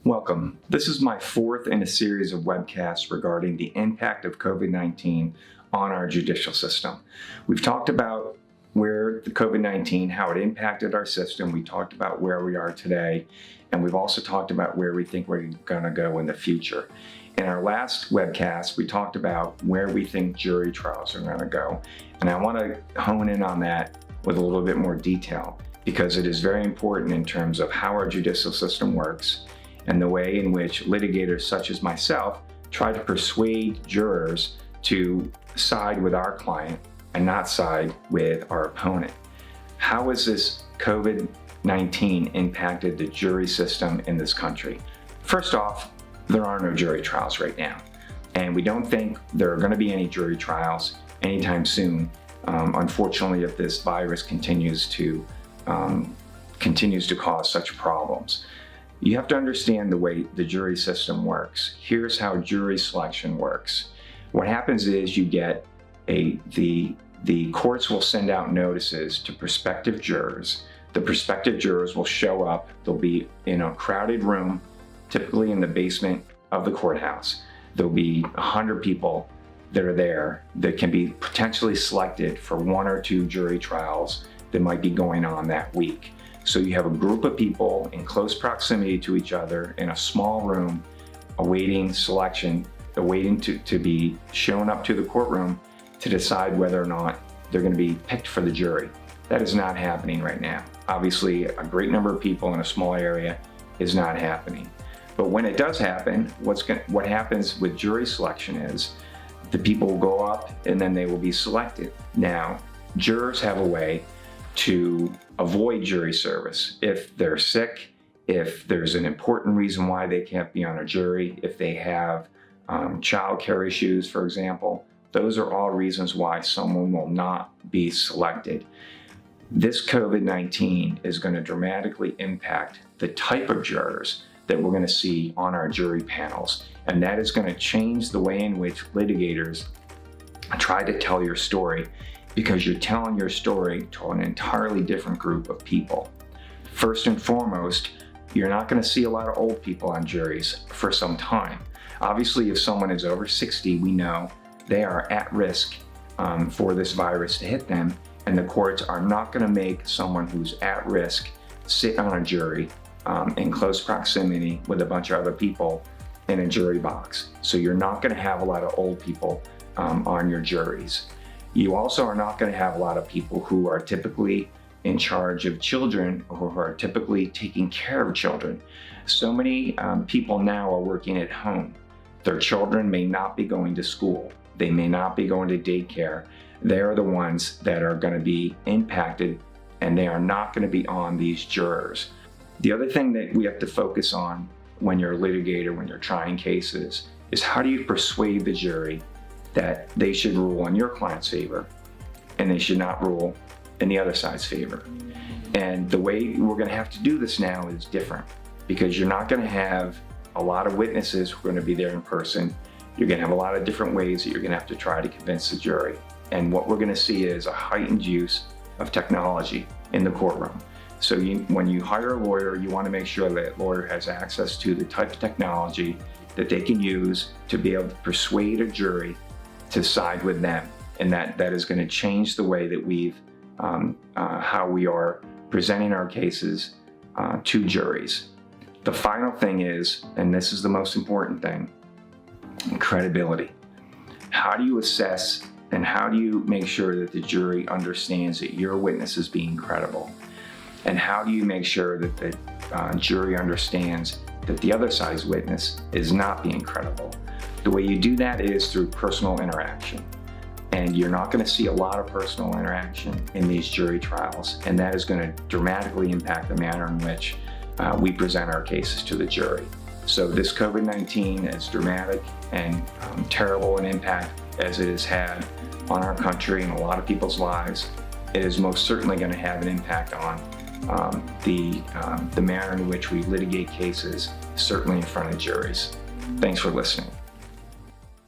Welcome. This is my fourth in a series of webcasts regarding the impact of COVID-19 on our judicial system. We've talked about where the COVID-19, how it impacted our system. We talked about where we are today, and we've also talked about where we think we're going to go in the future. In our last webcast, we talked about where we think jury trials are going to go, and I want to hone in on that with a little bit more detail because it is very important in terms of how our judicial system works and the way in which litigators such as myself try to persuade jurors to side with our client and not side with our opponent. How has this COVID-19 impacted the jury system in this country? First off, there are no jury trials right now, and we don't think there are going to be any jury trials anytime soon. Unfortunately, if this virus continues to cause such problems. You have to understand the way the jury system works. Here's how jury selection works. What happens is you get the courts will send out notices to prospective jurors. The prospective jurors will show up. They'll be in a crowded room, typically in the basement of the courthouse. There'll be 100 people that are there that can be potentially selected for one or two jury trials that might be going on that week. So you have a group of people in close proximity to each other in a small room awaiting selection, awaiting to be shown up to the courtroom to decide whether or not they're going to be picked for the jury. That is not happening right now. Obviously, a great number of people in a small area is not happening. But when it does happen, what happens with jury selection is the people will go up and then they will be selected. Now, jurors have a way to avoid jury service. If they're sick, if there's an important reason why they can't be on a jury, if they have child care issues, for example, those are all reasons why someone will not be selected. This COVID-19 is going to dramatically impact the type of jurors that we're going to see on our jury panels, and that is going to change the way in which litigators try to tell your story, because you're telling your story to an entirely different group of people. First and foremost, you're not going to see a lot of old people on juries for some time. Obviously, if someone is over 60, we know they are at risk for this virus to hit them, and the courts are not going to make someone who's at risk sit on a jury in close proximity with a bunch of other people in a jury box. So you're not going to have a lot of old people on your juries. You also are not going to have a lot of people who are typically in charge of children or who are typically taking care of children. So many people now are working at home. Their children may not be going to school. They may not be going to daycare. They're the ones that are going to be impacted, and they are not going to be on these jurors. The other thing that we have to focus on when you're a litigator, when you're trying cases, is how do you persuade the jury that they should rule in your client's favor and they should not rule in the other side's favor. And the way we're going to have to do this now is different, because you're not going to have a lot of witnesses who are going to be there in person. You're going to have a lot of different ways that you're going to have to try to convince the jury. And what we're going to see is a heightened use of technology in the courtroom. So when you hire a lawyer, you want to make sure that lawyer has access to the type of technology that they can use to be able to persuade a jury to side with them, and that is going to change the way that we've how we are presenting our cases to juries. The final thing is, and this is the most important thing, credibility. How do you assess and how do you make sure that the jury understands that your witness is being credible? And how do you make sure that the jury understands that the other side's witness is not being credible? The way you do that is through personal interaction. And you're not going to see a lot of personal interaction in these jury trials, and that is going to dramatically impact the manner in which we present our cases to the jury. So this COVID-19, as dramatic and terrible an impact as it has had on our country and a lot of people's lives, it is most certainly going to have an impact on the manner in which we litigate cases, certainly in front of juries. Thanks for listening.